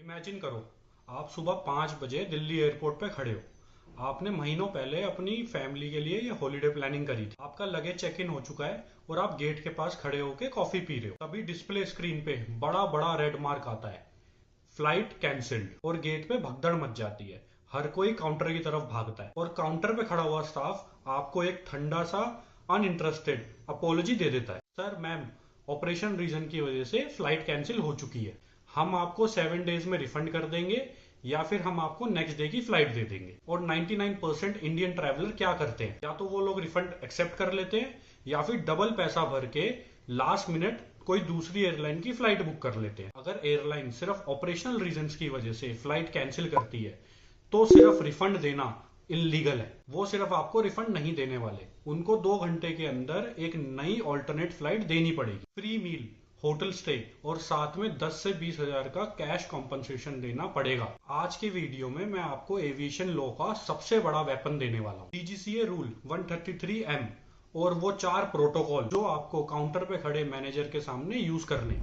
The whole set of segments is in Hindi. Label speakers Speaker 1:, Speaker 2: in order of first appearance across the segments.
Speaker 1: इमेजिन करो, आप सुबह 5 बजे दिल्ली एयरपोर्ट पे खड़े हो। आपने महीनों पहले अपनी फैमिली के लिए ये हॉलीडे प्लानिंग करी थी। आपका लगेज चेक इन हो चुका है और आप गेट के पास खड़े होके कॉफी पी रहे हो। तभी डिस्प्ले स्क्रीन पे बड़ा बड़ा रेड मार्क आता है, फ्लाइट कैंसिल्ड, और गेट पे भगदड़ मच जाती है। हर कोई काउंटर की तरफ भागता है और काउंटर पे खड़ा हुआ स्टाफ आपको एक ठंडा सा अनइंटरेस्टेड अपोलॉजी दे देता है। सर, मैम, ऑपरेशन रीजन की वजह से फ्लाइट कैंसिल हो चुकी है। हम आपको 7 डेज में रिफंड कर देंगे या फिर हम आपको नेक्स्ट डे की फ्लाइट दे देंगे। और 99% इंडियन ट्रैवलर क्या करते हैं, या तो वो लोग रिफंड एक्सेप्ट कर लेते हैं या फिर डबल पैसा भर के लास्ट मिनट कोई दूसरी एयरलाइन की फ्लाइट बुक कर लेते हैं। अगर एयरलाइन सिर्फ ऑपरेशनल रीजंस की वजह से फ्लाइट कैंसिल करती है तो सिर्फ रिफंड देना इलीगल है। वो सिर्फ आपको रिफंड नहीं देने वाले, उनको 2 घंटे के अंदर एक नई ऑल्टरनेट फ्लाइट देनी पड़ेगी। फ्री मील, होटल स्टे और साथ में 10 से 20 हजार का कैश कॉम्पनसेशन देना पड़ेगा। आज के वीडियो में मैं आपको एविएशन लॉ का सबसे बड़ा वेपन देने वाला हूँ, डीजीसीए रूल 133M, और वो 4 प्रोटोकॉल जो आपको काउंटर पे खड़े मैनेजर के सामने यूज करने।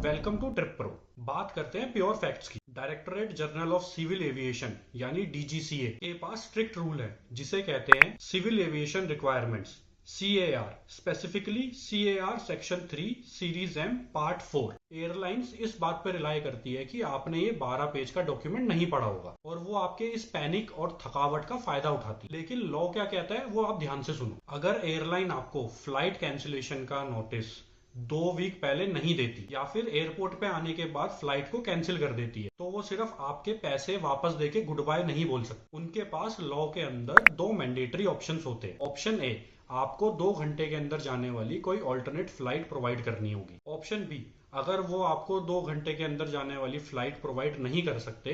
Speaker 1: Welcome to trip pro. बात करते हैं प्योर फैक्ट्स की। Directorate general of civil aviation यानी डीजीसीए के पास स्ट्रिक्ट रूल है जिसे कहते हैं civil aviation requirements, CAR, specifically CAR section 3 series M part 4। Airlines इस बात पर रिलाई करती है कि आपने ये 12 पेज का डॉक्यूमेंट नहीं पढ़ा होगा और वो आपके इस पैनिक और थकावट का फायदा उठाती है। लेकिन लॉ क्या कहता है वो आप ध्यान से सुनो। अगर एयरलाइन आपको फ्लाइट कैंसिलेशन का नोटिस 2 वीक पहले नहीं देती या फिर एयरपोर्ट पे आने के बाद फ्लाइट को कैंसिल कर देती है तो वो सिर्फ आपके पैसे वापस देके गुड बाय नहीं बोल सकते। उनके पास लॉ के अंदर 2 मैंडेटरी ऑप्शंस होते हैं। ऑप्शन ए, आपको 2 घंटे के अंदर जाने वाली कोई ऑल्टरनेट फ्लाइट प्रोवाइड करनी होगी। ऑप्शन बी, अगर वो आपको 2 घंटे के अंदर जाने वाली फ्लाइट प्रोवाइड नहीं कर सकते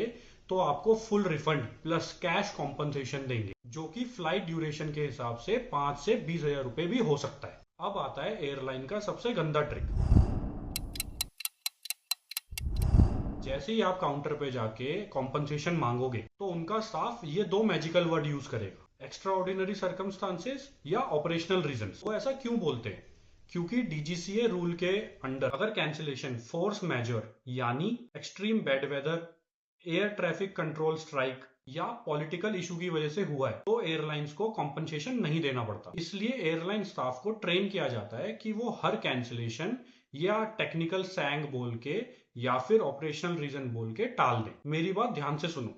Speaker 1: तो आपको full refund plus cash compensation देंगे, जो कि फ्लाइट ड्यूरेशन के हिसाब से 5 से 20 हजार रुपए भी हो सकता है। अब आता है एयरलाइन का सबसे गंदा ट्रिक। जैसे ही आप काउंटर पे जाके कॉम्पनसेशन मांगोगे तो उनका स्टाफ ये 2 मैजिकल वर्ड यूज करेगा, एक्स्ट्रा ऑर्डिनरी सर्कमस्टांसेस या ऑपरेशनल रीजंस। वो ऐसा क्यों बोलते हैं? क्योंकि डीजीसीए रूल के अंडर अगर कैंसिलेशन फोर्स मेजर यानी extreme bad weather, air traffic control strike या पॉलिटिकल इशू की वजह से हुआ है तो एयरलाइंस को कॉम्पनसेशन नहीं देना पड़ता। इसलिए एयरलाइन स्टाफ को ट्रेन किया जाता है कि वो हर कैंसिलेशन या टेक्निकल सैंग बोल के या फिर ऑपरेशनल रीजन बोल के टाल दें। मेरी बात ध्यान से सुनो।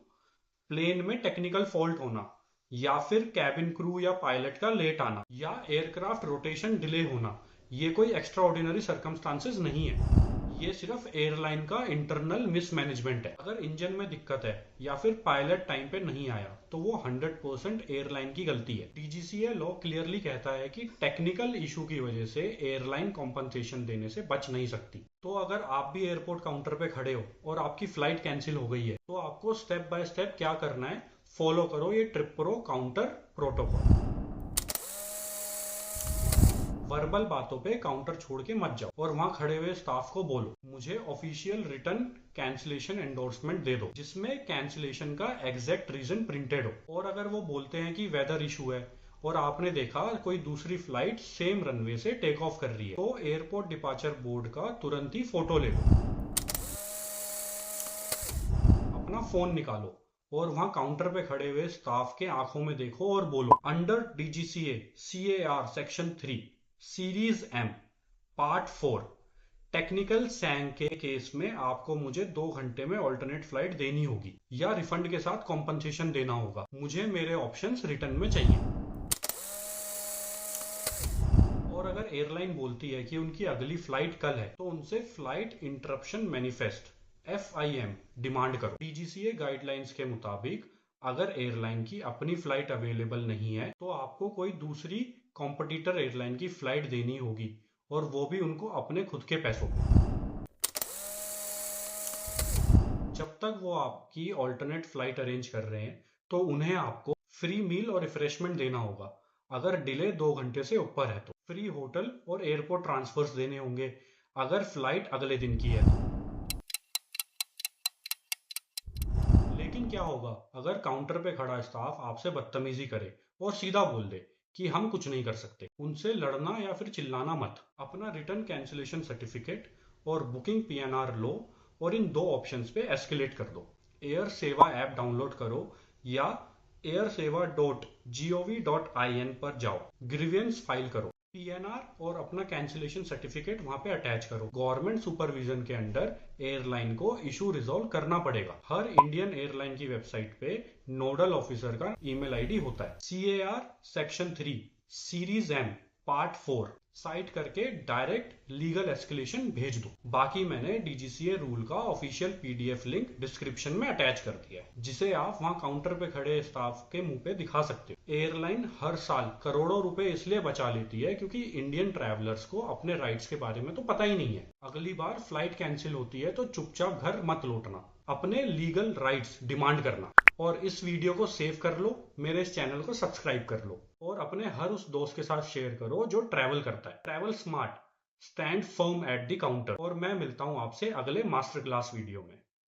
Speaker 1: प्लेन में टेक्निकल फॉल्ट होना या फिर कैबिन क्रू या पायलट का लेट आना या एयरक्राफ्ट रोटेशन डिले होना, ये कोई एक्स्ट्रा ऑर्डिनरी सर्कमस्टांसेस नहीं है। ये सिर्फ एयरलाइन का इंटरनल मिसमैनेजमेंट है। अगर इंजन में दिक्कत है या फिर पायलट टाइम पे नहीं आया तो वो 100% एयरलाइन की गलती है। डीजीसीए लॉ क्लियरली कहता है कि टेक्निकल इशू की वजह से एयरलाइन कॉम्पनसेशन देने से बच नहीं सकती। तो अगर आप भी एयरपोर्ट काउंटर पे खड़े हो और आपकी फ्लाइट कैंसिल हो गई है तो आपको स्टेप बाय स्टेप क्या करना है, फॉलो करो ये trip pro counter protocol. Verbal बातों पे काउंटर छोड़ के मत जाओ और वहां खड़े हुए स्टाफ को बोलो, मुझे ऑफिशियल रिटर्न कैंसिलेशन एंडोर्समेंट दे दो जिसमें कैंसिलेशन का एग्जैक्ट रीजन प्रिंटेड हो। और अगर वो बोलते हैं कि वेदर इशू है और आपने देखा कोई दूसरी फ्लाइट सेम रनवे से टेक ऑफ कर रही है तो एयरपोर्ट डिपार्चर बोर्ड का तुरंत ही फोटो ले लो, अपना फोन निकालो और वहां काउंटर पे खड़े हुए स्टाफ के आंखों में देखो और बोलो, under DGCA CAR section 3 series M part 4, technical सैंग के केस में आपको मुझे 2 घंटे में ऑल्टरनेट फ्लाइट देनी होगी या रिफंड के साथ कॉम्पनसेशन देना होगा। मुझे मेरे ऑप्शंस रिटर्न में चाहिए। और अगर एयरलाइन बोलती है कि उनकी अगली फ्लाइट कल है तो उनसे flight interruption manifest FIM demand करो। डीजीसीए गाइडलाइंस के मुताबिक अगर एयरलाइन की अपनी फ्लाइट अवेलेबल नहीं है तो आपको कोई दूसरी कॉम्पिटिटर एयरलाइन की फ्लाइट देनी होगी और वो भी उनको अपने खुद के पैसों पे। जब तक वो आपकी ऑल्टरनेट फ्लाइट अरेंज कर रहे हैं तो उन्हें आपको फ्री मील और रिफ्रेशमेंट देना होगा। अगर डिले 2 घंटे से ऊपर है तो फ्री होटल और एयरपोर्ट ट्रांसफर्स देने होंगे अगर फ्लाइट अगले दिन की है तो। लेकिन क्या होगा अगर काउंटर पे खड़ा स्टाफ आपसे बदतमीजी करे और सीधा बोल दे कि हम कुछ नहीं कर सकते? उनसे लड़ना या फिर चिल्लाना मत। अपना रिटर्न कैंसिलेशन सर्टिफिकेट और बुकिंग PNR लो और इन दो ऑप्शंस पे एस्केलेट कर दो। एयर सेवा ऐप डाउनलोड करो या airsewa.gov.in पर जाओ, ग्रीवियंस फाइल करो, पीएनआर और अपना कैंसिलेशन सर्टिफिकेट वहां पे अटैच करो। गवर्नमेंट सुपरविजन के अंडर एयरलाइन को इशू रिजॉल्व करना पड़ेगा। हर इंडियन एयरलाइन की वेबसाइट पे नोडल ऑफिसर का ईमेल आईडी होता है। CAR section 3 series M part 4 site करके डायरेक्ट लीगल एस्केलेशन भेज दो। बाकी मैंने DGCA रूल का ऑफिशियल PDF लिंक डिस्क्रिप्शन में अटैच कर दिया है, जिसे आप वहां काउंटर पे खड़े स्टाफ के मुंह पे दिखा सकते हो। एयरलाइन हर साल करोड़ों रुपए इसलिए बचा लेती है क्योंकि इंडियन ट्रैवलर्स को अपने राइट्स के बारे में तो पता ही नहीं है। अगली बार फ्लाइट कैंसिल होती है तो चुपचाप घर मत लौटना, अपने लीगल राइट्स डिमांड करना। और इस वीडियो को सेव कर लो, मेरे इस चैनल को सब्सक्राइब कर लो और अपने हर उस दोस्त के साथ शेयर करो जो ट्रैवल करता है। Travel smart, stand firm at the counter. और मैं मिलता हूं आपसे अगले मास्टर क्लास वीडियो में।